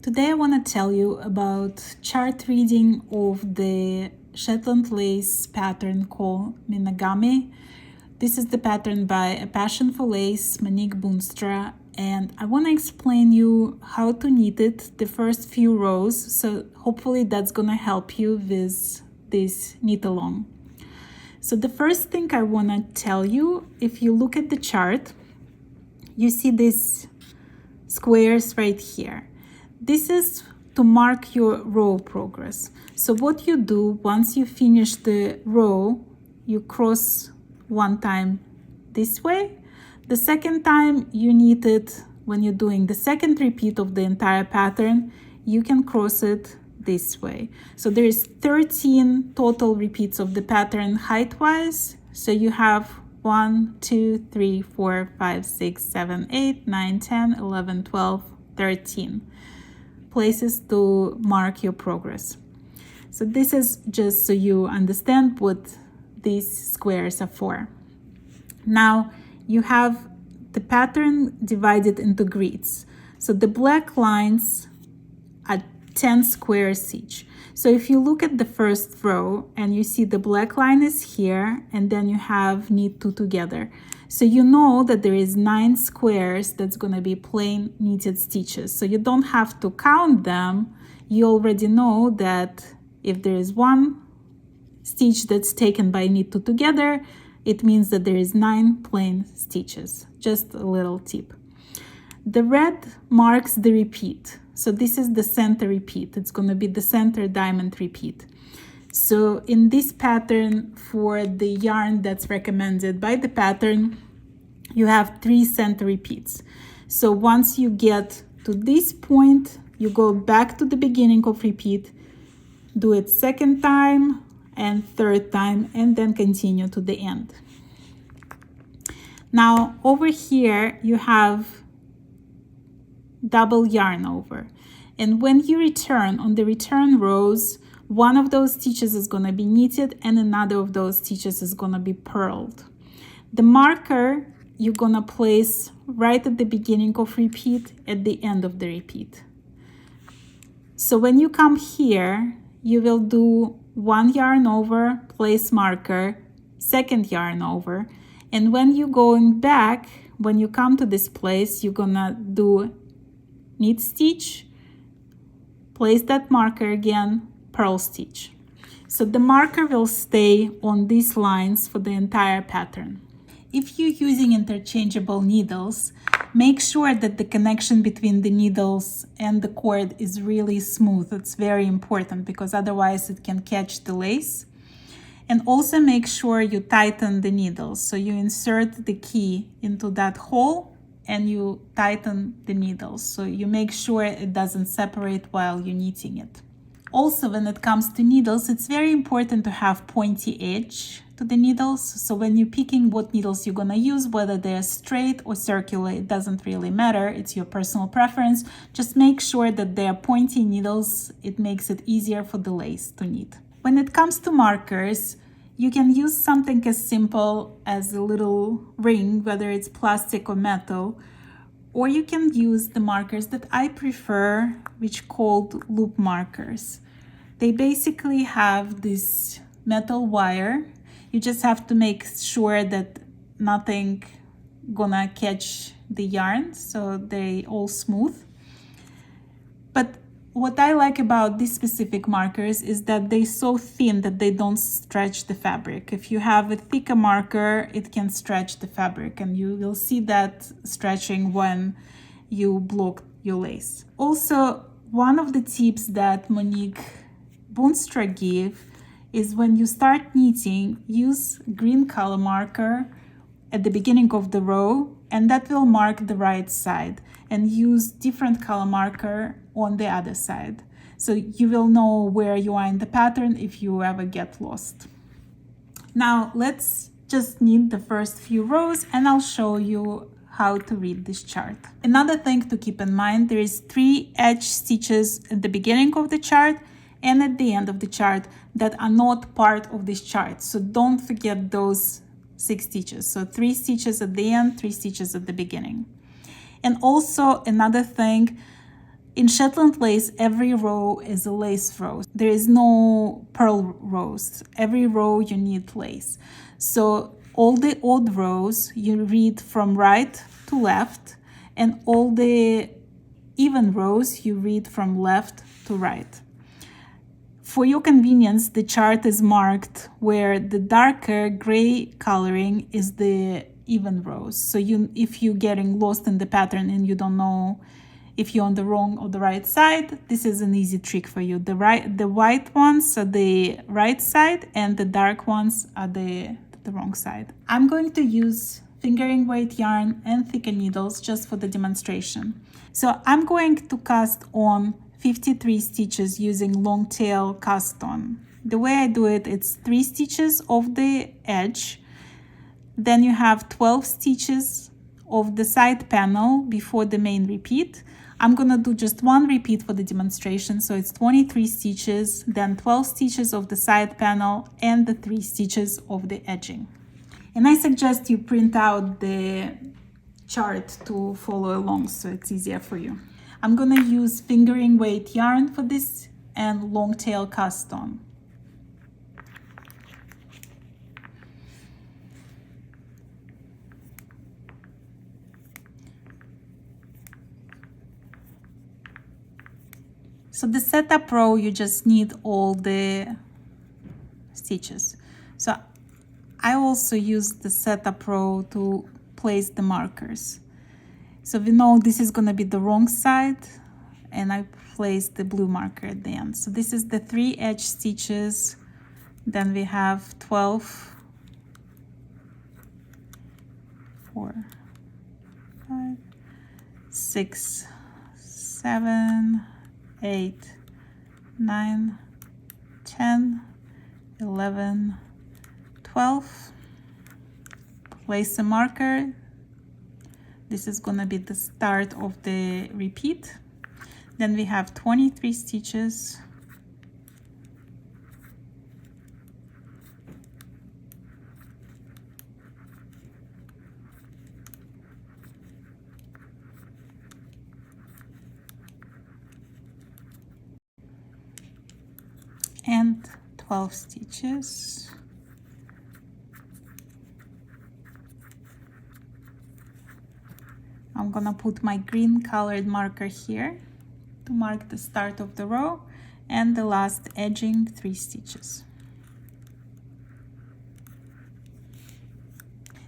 Today I want to tell you about chart reading of the Shetland lace pattern called Minogame. This is the pattern by A Passion for Lace, Minogame, and I want to explain you how to knit it the first few rows, so hopefully that's gonna help you with this knit along. So the first thing I want to tell you, if you look at the chart, you see these squares right here. This is to mark your row progress. So what you do once you finish the row, you cross one time this way. The second time you knit it, when you're doing the second repeat of the entire pattern, you can cross it this way. So there is 13 total repeats of the pattern height-wise. So you have 1, 2, 3, 4, 5, 6, 7, 8, 9, 10, 11, 12, 13 places to mark your progress. So this is just so you understand what these squares are for. Now you have the pattern divided into grids. So the black lines are 10 squares each. So if you look at the first row and you see the black line is here, and then you have knit 2 together. So you know that there is 9 squares that's going to be plain knitted stitches. So you don't have to count them. You already know that if there is one stitch that's taken by knit 2 together, it means that there is 9 plain stitches. Just a little tip. The red marks the repeat. So this is the center repeat. It's going to be the center diamond repeat. So in this pattern, for the yarn that's recommended by the pattern, you have 3 center repeats. So once you get to this point, you go back to the beginning of repeat, do it second time and third time, and then continue to the end. Now over here you have double yarn over, and when you return on the return rows, one of those stitches is going to be knitted and another of those stitches is going to be purled. The marker you're going to place right at the beginning of repeat, at the end of the repeat. So when you come here, you will do 1 yarn over, place marker, second yarn over, and when you're going back, when you come to this place, you're going to do knit stitch, place that marker again, purl stitch. So the marker will stay on these lines for the entire pattern. If you're using interchangeable needles, make sure that the connection between the needles and the cord is really smooth. It's very important because otherwise it can catch the lace. And also make sure you tighten the needles. So you insert the key into that hole and you tighten the needles. So you make sure it doesn't separate while you're knitting it. Also, when it comes to needles, it's very important to have pointy edge to the needles. So when you're picking what needles you're gonna use, whether they're straight or circular, it doesn't really matter. It's your personal preference. Just make sure that they're pointy needles. It makes it easier for the lace to knit. When it comes to markers, you can use something as simple as a little ring, whether it's plastic or metal, or you can use the markers that I prefer, which are called loop markers. They basically have this metal wire. You just have to make sure that nothing gonna catch the yarn, so they all smooth. But what I like about these specific markers is that they're so thin that they don't stretch the fabric. If you have a thicker marker, it can stretch the fabric, and you will see that stretching when you block your lace. Also, one of the tips that Monique Boonstra give is when you start knitting, use green color marker at the beginning of the row, and that will mark the right side, and use different color marker on the other side. So you will know where you are in the pattern if you ever get lost. Now let's just knit the first few rows and I'll show you how to read this chart. Another thing to keep in mind, there is 3 edge stitches at the beginning of the chart and at the end of the chart that are not part of this chart. So don't forget those 6 stitches. So 3 stitches at the end, 3 stitches at the beginning. And also another thing, In Shetland lace, every row is a lace row. There is no purl rows. Every row you need lace. So all the odd rows you read from right to left, and all the even rows you read from left to right. For your convenience, the chart is marked where the darker gray coloring is the even rows. So if you're getting lost in the pattern and you don't know if you're on the wrong or the right side, this is an easy trick for you. The white ones are the right side and the dark ones are the wrong side. I'm going to use fingering weight yarn and thicker needles just for the demonstration. So I'm going to cast on 53 stitches using long tail cast on. The way I do it, it's 3 stitches of the edge, then you have 12 stitches of the side panel before the main repeat. I'm gonna do just one repeat for the demonstration, so it's 23 stitches, then 12 stitches of the side panel and the 3 stitches of the edging. And I suggest you print out the chart to follow along so it's easier for you. I'm gonna use fingering weight yarn for this and long tail cast on. So the setup row, you just need all the stitches. So I also use the setup row to place the markers. So we know this is gonna be the wrong side, and I place the blue marker at the end. So this is the 3 edge stitches, then we have 12, 4, 5, 6, 7, 8, 9, 10, 11, 12. Place a marker. This is gonna be the start of the repeat. Then we have 23 stitches. And 12 stitches. I'm gonna put my green colored marker here to mark the start of the row and the last edging 3 stitches.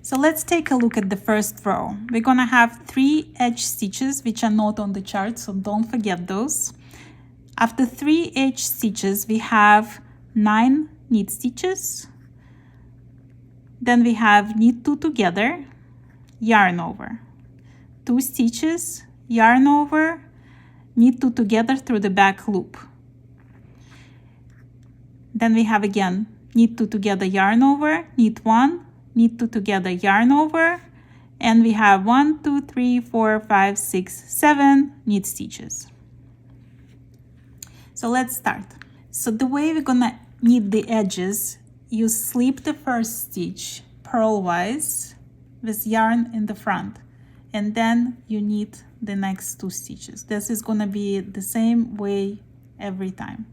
So let's take a look at the first row. We're gonna have 3 edge stitches which are not on the chart, so don't forget those. After 3 edge stitches, we have 9 knit stitches. Then we have knit 2 together, yarn over. 2 stitches, yarn over, knit 2 together through the back loop. Then we have again knit 2 together, yarn over, knit 1, knit 2 together, yarn over, and we have 1, 2, 3, 4, 5, 6, 7 knit stitches. So let's start. So the way we're gonna knit the edges, you slip the first stitch purlwise with yarn in the front, and then you knit the next 2 stitches. This is gonna be the same way every time.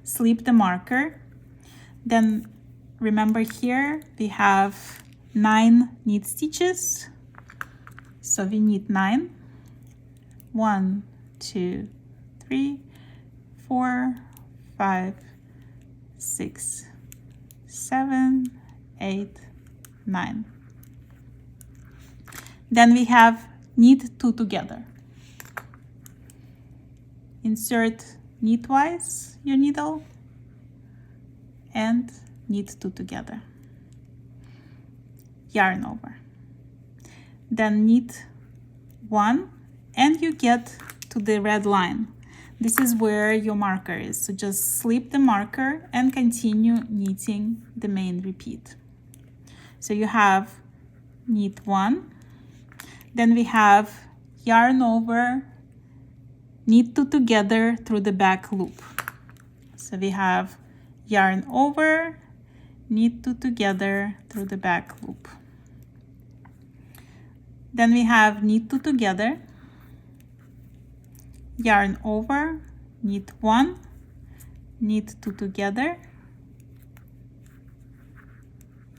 Slip the marker, then remember here we have 9 knit stitches, so we knit 9. 1, 2, 3, 4, 5, 6, 7, 8, 9. Then we have knit 2 together. Insert knitwise your needle and knit 2 together. Yarn over. Then knit 1 and you get to the red line. This is where your marker is. So just slip the marker and continue knitting the main repeat. So you have knit 1. Then we have yarn over, knit 2 together through the back loop. So we have yarn over, knit 2 together through the back loop. Then we have knit 2 together, yarn over, knit 1, knit 2 together,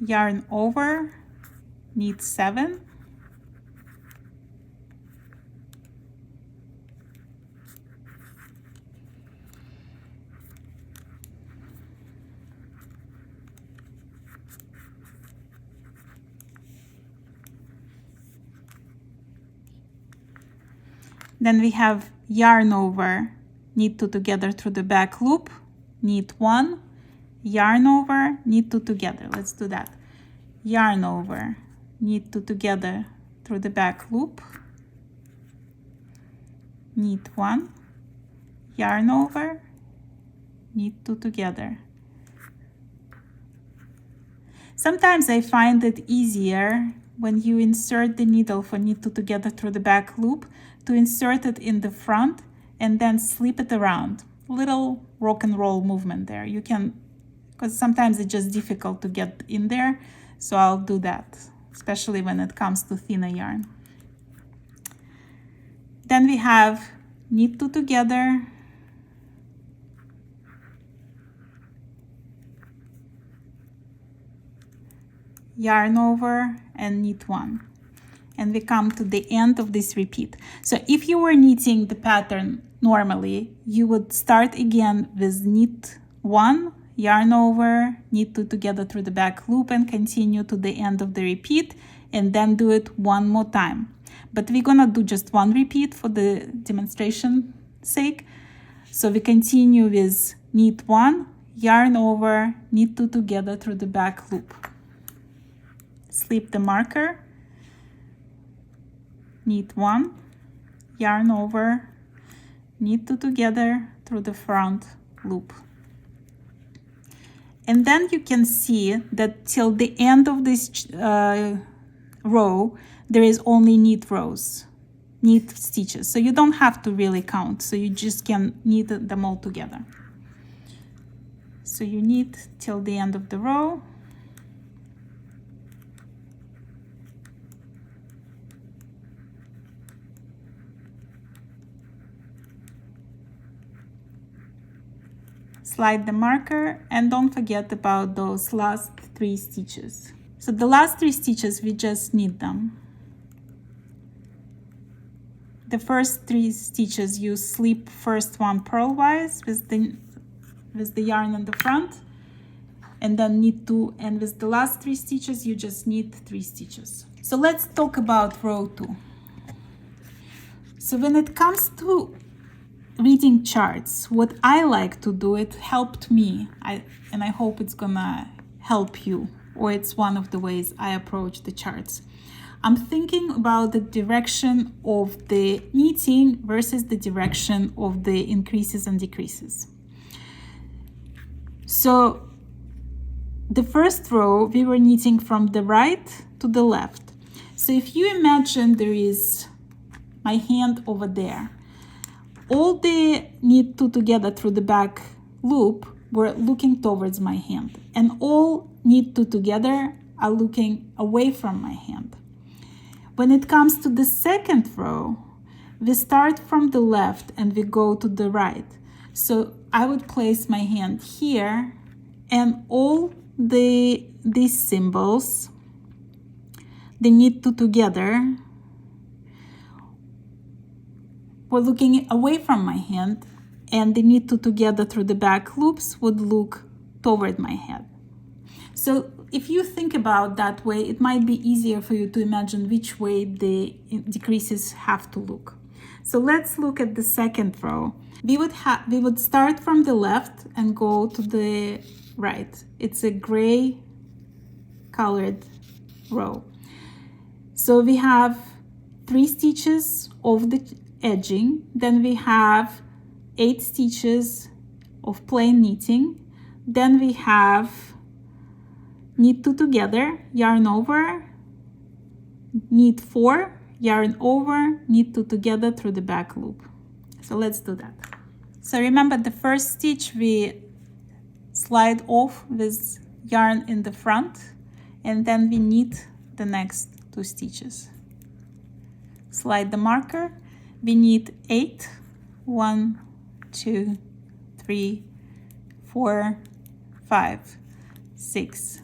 yarn over, knit 7, then we have yarn over, knit 2 together through the back loop, knit 1, yarn over, knit 2 together. Let's do that. Yarn over, knit 2 together through the back loop, knit 1, yarn over, knit 2 together. Sometimes I find it easier when you insert the needle for knit 2 together through the back loop to insert it in the front and then slip it around. Little rock and roll movement there. You can, because sometimes it's just difficult to get in there, so I'll do that, especially when it comes to thinner yarn. Then we have knit 2 together, yarn over, and knit 1. And we come to the end of this repeat. So if you were knitting the pattern normally, you would start again with knit 1, yarn over, knit 2 together through the back loop, and continue to the end of the repeat, and then do it one more time. But we're gonna do just one repeat for the demonstration sake. So we continue with knit 1, yarn over, knit 2 together through the back loop. Slip the marker, knit 1, yarn over, knit 2 together through the front loop. And then you can see that till the end of this row, there is only knit rows, knit stitches. So you don't have to really count. So you just can knit them all together. So you knit till the end of the row. Slide the marker, and don't forget about those last 3 stitches. So the last 3 stitches, we just knit them. The first 3 stitches, you slip first one purlwise with the yarn in the front, and then knit 2, and with the last 3 stitches, you just knit 3 stitches. So let's talk about row 2. So when it comes to reading charts, what I like to do, it helped me, and I hope it's gonna help you, or it's one of the ways I approach the charts. I'm thinking about the direction of the knitting versus the direction of the increases and decreases. So the first row, we were knitting from the right to the left. So if you imagine there is my hand over there, all the knit 2 together through the back loop were looking towards my hand, and all knit 2 together are looking away from my hand. When it comes to the second row, we start from the left and we go to the right. So I would place my hand here, and all these symbols, the knit 2 together, were looking away from my hand, and the knit 2 together through the back loops would look toward my head. So if you think about that way, it might be easier for you to imagine which way the decreases have to look. So let's look at the second row. We would start from the left and go to the right. It's a gray colored row. So we have 3 stitches of the edging, then we have 8 stitches of plain knitting, then we have knit 2 together, yarn over, knit 4, yarn over, knit 2 together through the back loop. So let's do that. So remember, the first stitch we slide off with yarn in the front, and then we knit the next 2 stitches. Slide the marker, we knit 8, 1, 2, 3, 4, 5, 6,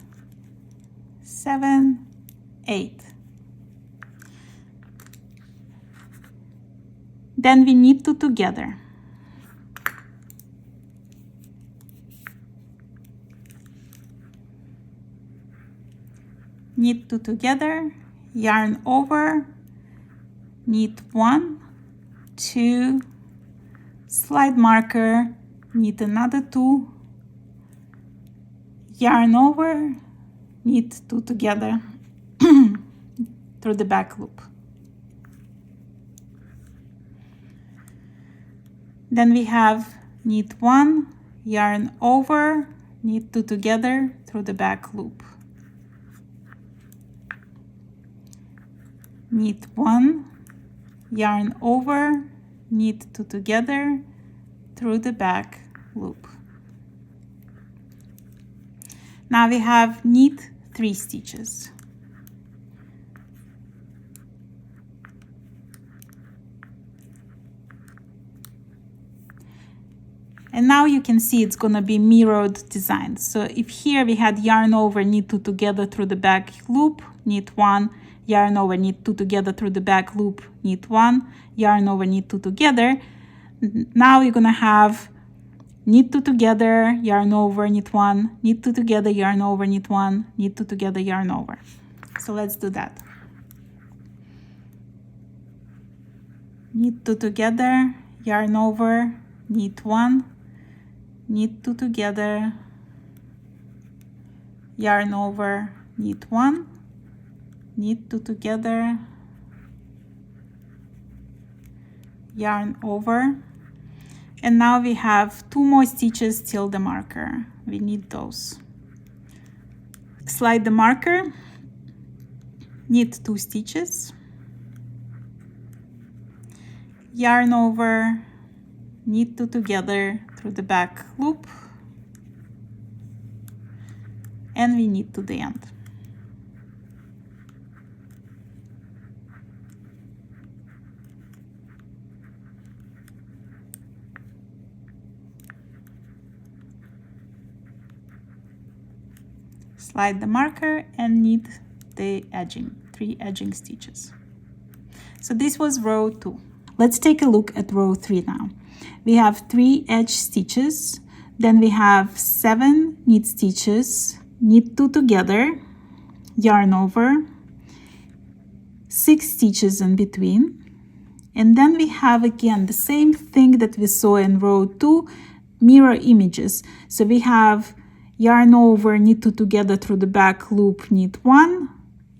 7, 8. Then we knit 2 together. Knit 2 together, yarn over, knit 1, 2, slide marker, knit another 2, yarn over, knit 2 together through the back loop. Then we have knit 1, yarn over, knit 2 together through the back loop. Knit 1, yarn over, knit 2 together through the back loop. Now we have knit 3 stitches. And now you can see it's gonna be mirrored design. So if here we had yarn over, knit 2 together through the back loop, knit 1, yarn over, knit 2 together through the back loop, knit 1, yarn over, knit 2 together. Now you're gonna have knit 2 together, yarn over, knit 1, knit 2 together, yarn over, knit 1, knit 2 together, yarn over. So let's do that. Knit 2 together, yarn over, knit 1, knit 2 together, yarn over, knit 1, knit 2 together, yarn over. And now we have 2 more stitches till the marker. We need those. Slide the marker, knit 2 stitches, yarn over, knit 2 together through the back loop, and we knit to the end. Slide the marker and knit the edging, 3 edging stitches. So this was row 2. Let's take a look at row 3 now. We have 3 edge stitches, then we have 7 knit stitches, knit 2 together, yarn over, 6 stitches in between, and then we have again the same thing that we saw in row 2, mirror images. So we have yarn over, knit 2 together through the back loop, knit 1,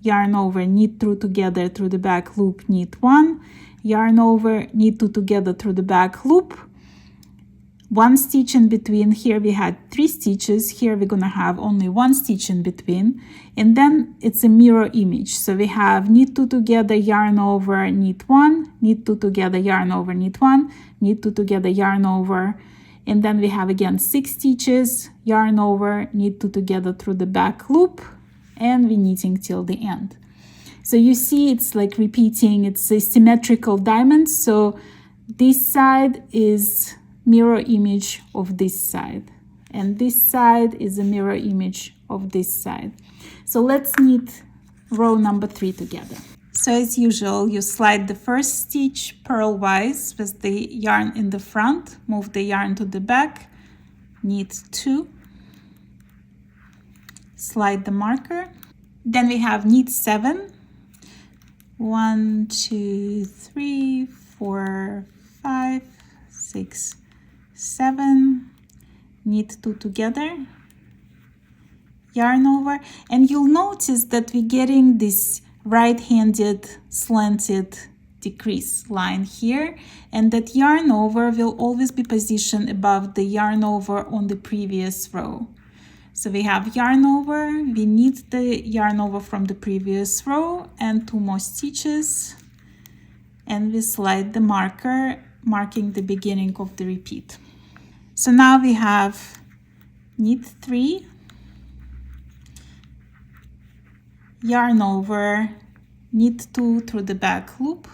yarn over, knit 2 together through the back loop, knit 1, yarn over, knit 2 together through the back loop, 1 stitch in between. Here we had 3 stitches, here we're gonna have only 1 stitch in between, and then it's a mirror image. So we have knit 2 together, yarn over, knit 1, knit 2 together, yarn over, knit 1, knit 2 together, yarn over, and then we have again 6 stitches, yarn over, knit 2 together through the back loop, and we're knitting till the end. So you see it's like repeating, it's a symmetrical diamond. So this side is mirror image of this side, and this side is a mirror image of this side. So let's knit row number 3 together. So as usual, you slide the first stitch purlwise with the yarn in the front, move the yarn to the back, knit 2, slide the marker. Then we have knit 7, 1, 2, 3, 4, 5, 6, 7, knit 2 together, yarn over, and you'll notice that we're getting this right-handed slanted decrease line here, and that yarn over will always be positioned above the yarn over on the previous row. So we have yarn over, we knit the yarn over from the previous row and 2 more stitches, and we slide the marker, marking the beginning of the repeat. So now we have knit 3, yarn over, knit 2 through the back loop,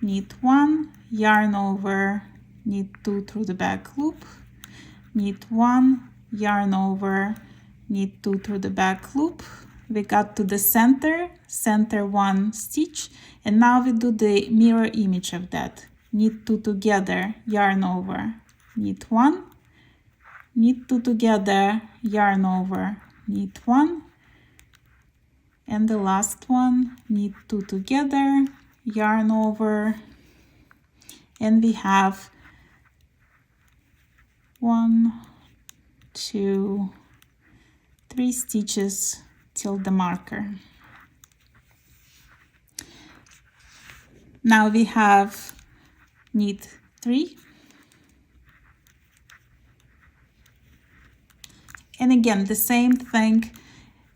knit 1, yarn over, knit 2 through the back loop, knit 1, yarn over, knit 2 through the back loop. We got to the center 1 stitch, and now we do the mirror image of that. Knit 2 together, yarn over, knit 1, knit 2 together, yarn over, knit 1, and the last one, knit 2 together, yarn over, and we have 1, 2, 3 stitches till the marker. Now we have knit 3, and again the same thing.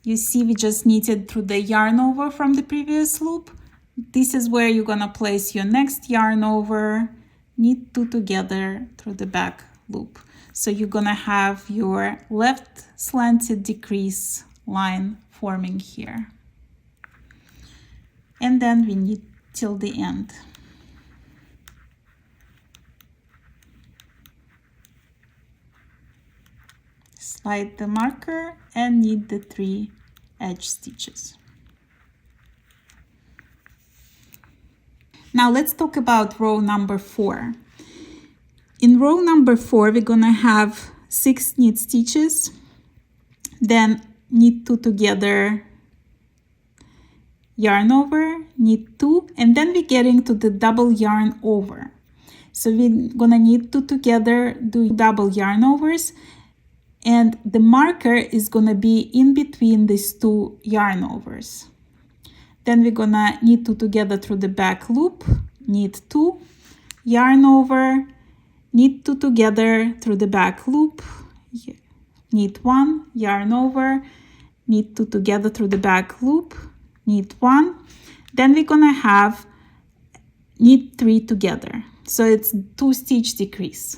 You see we just knitted through the yarn over from the previous loop. This is where you're gonna place your next yarn over, knit 2 together through the back loop. So you're gonna have your left slanted decrease line forming here. And then we knit till the end. Slide the marker and knit the 3 edge stitches. Now let's talk about row number 4. In row number 4, we're gonna have 6 knit stitches, then knit 2 together, yarn over, knit 2, and then we're getting to the double yarn over. So we're gonna knit 2 together, do double yarn overs, and the marker is gonna be in between these 2 yarn overs. Then we're gonna knit 2 together through the back loop, knit 2, yarn over, knit 2 together through the back loop, knit 1, yarn over, knit 2 together through the back loop, knit 1. Then we're gonna have knit 3 together. So it's 2 stitch decrease.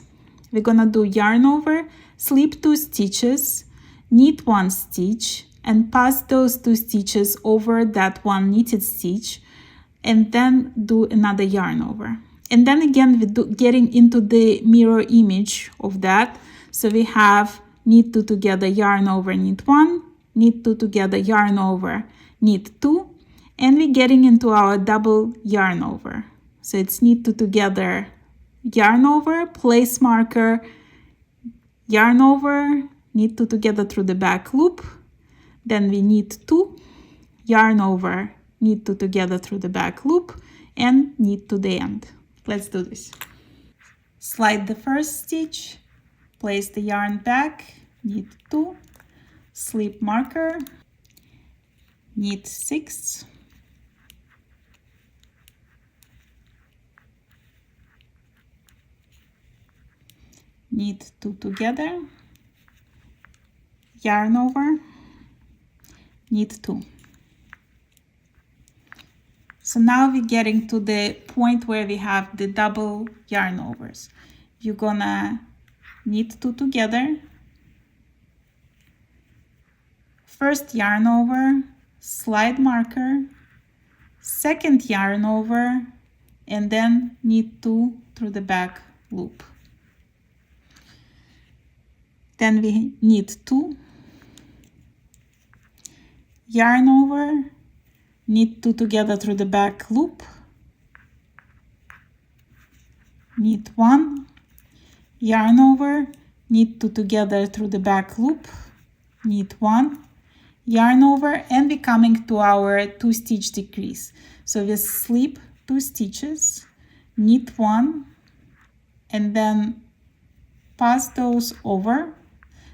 We're gonna do yarn over, slip 2 stitches, knit 1 stitch, and pass those 2 stitches over that 1 knitted stitch, and then do another yarn over. And then again we're getting into the mirror image of that. So we have knit 2 together, yarn over, knit 1, knit 2 together, yarn over, knit 2, and we're getting into our double yarn over. So it's knit 2 together, yarn over, place marker, yarn over, knit 2 together through the back loop, then we knit 2, yarn over, knit 2 together through the back loop, and knit to the end. Let's do this. Slide the first stitch, place the yarn back, knit 2, slip marker, knit 6, knit 2 together, yarn over, knit 2. So now we're getting to the point where we have the double yarn overs. You're gonna knit 2 together, first yarn over, slide marker, second yarn over, and then knit 2 through the back loop. Then we knit 2, yarn over, knit 2 together through the back loop, knit 1, yarn over, knit 2 together through the back loop, knit 1, yarn over, and we're coming to our 2 stitch decrease. So we slip 2 stitches, knit 1, and then pass those over.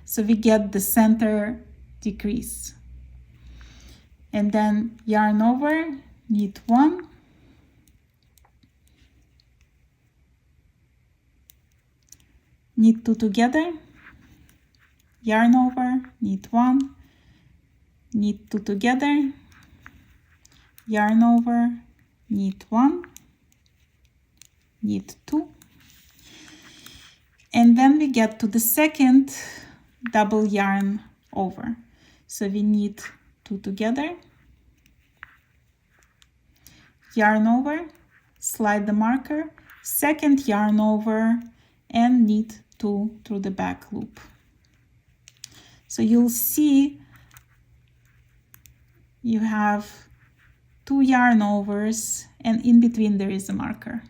So we get the center decrease. And then yarn over, knit 1, knit 2 together, yarn over, knit 1, knit 2 together, yarn over, knit 1, knit 2, and then we get to the second double yarn over. So we knit 2 together, yarn over, slide the marker, second yarn over, and knit 2 through the back loop. So you'll see you have 2 yarn overs, and in between there is a marker.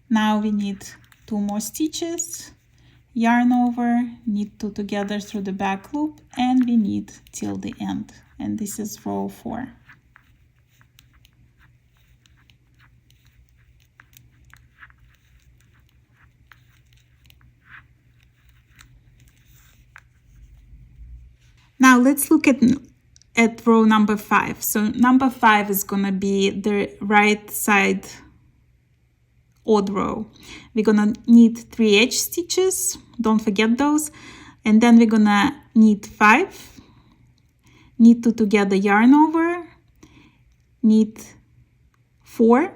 Now we need 2 more stitches, yarn over, knit 2 together through the back loop, and we knit till the end. And this is row 4. Now let's look at row number 5. So number 5 is gonna be the right side odd row. We're gonna knit 3 edge stitches, don't forget those, and then we're gonna knit 5, knit 2 together, yarn over, knit 4,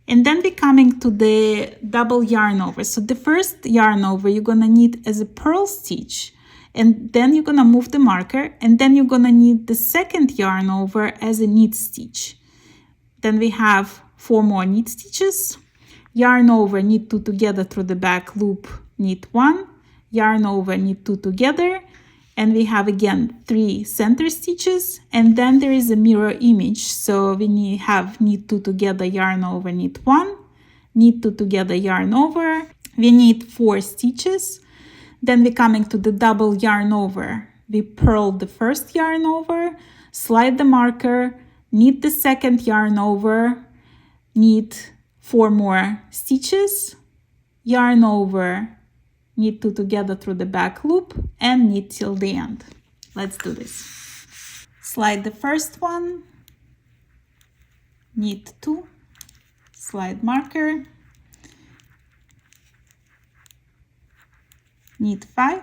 and then we're coming to the double yarn over. So the first yarn over you're gonna knit as a purl stitch, and then you're gonna move the marker, and then you're gonna knit the second yarn over as a knit stitch. Then we have 4 more knit stitches, yarn over, knit 2 together through the back loop, knit 1, yarn over, knit 2 together, and we have again 3 center stitches, and then there is a mirror image. So we have knit 2 together, yarn over, knit 1, knit 2 together, yarn over, we knit 4 stitches, then we're coming to the double yarn over. We purl the first yarn over, slide the marker, knit the second yarn over, knit 4 more stitches, yarn over, knit 2 together through the back loop, and knit till the end. Let's do this. Slide the first one, knit 2, slide marker, knit 5,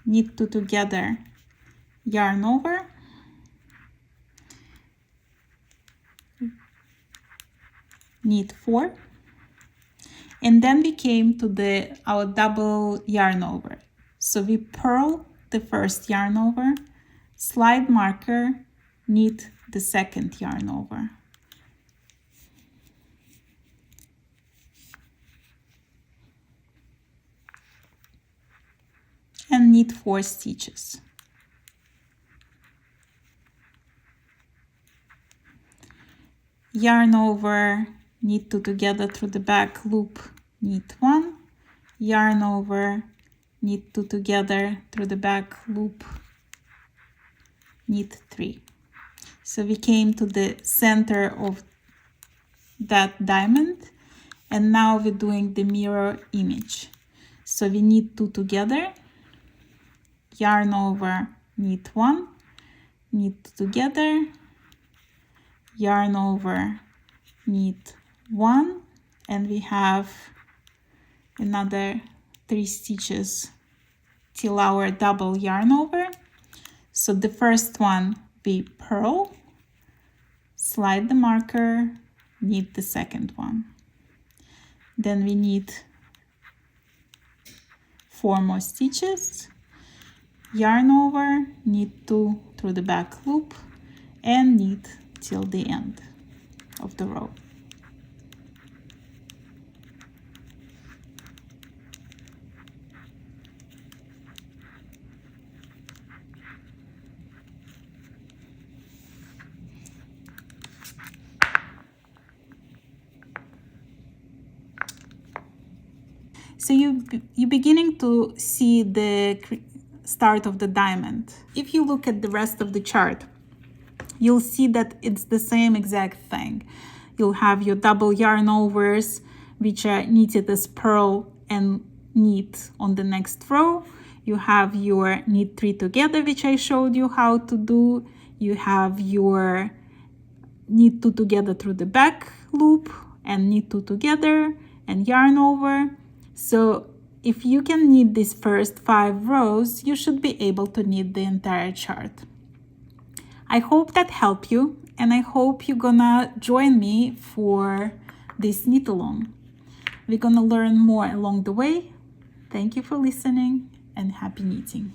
knit 2 together, yarn over, knit 4, and then we came to our double yarn over. So we purl the first yarn over, slide marker, knit the second yarn over. And knit 4 stitches. Yarn over, knit 2 together through the back loop, knit 1, yarn over, knit 2 together through the back loop, knit 3. So we came to the center of that diamond, and now we're doing the mirror image. So we knit 2 together, yarn over, knit 1, knit 2 together, yarn over, knit 1, and we have another 3 stitches till our double yarn over. So the first one we purl, slide the marker, knit the second one. Then we knit 4 more stitches, yarn over, knit 2 through the back loop, and knit till the end of the row. So you're beginning to see the start of the diamond. If you look at the rest of the chart, you'll see that it's the same exact thing. You'll have your double yarn overs, which are knitted as purl and knit on the next row. You have your knit 3 together, which I showed you how to do. You have your knit 2 together through the back loop and knit 2 together and yarn over. So if you can knit these first 5 rows, you should be able to knit the entire chart. I hope that helped you, and I hope you're gonna join me for this knit along. We're gonna learn more along the way, Thank you for listening and happy knitting.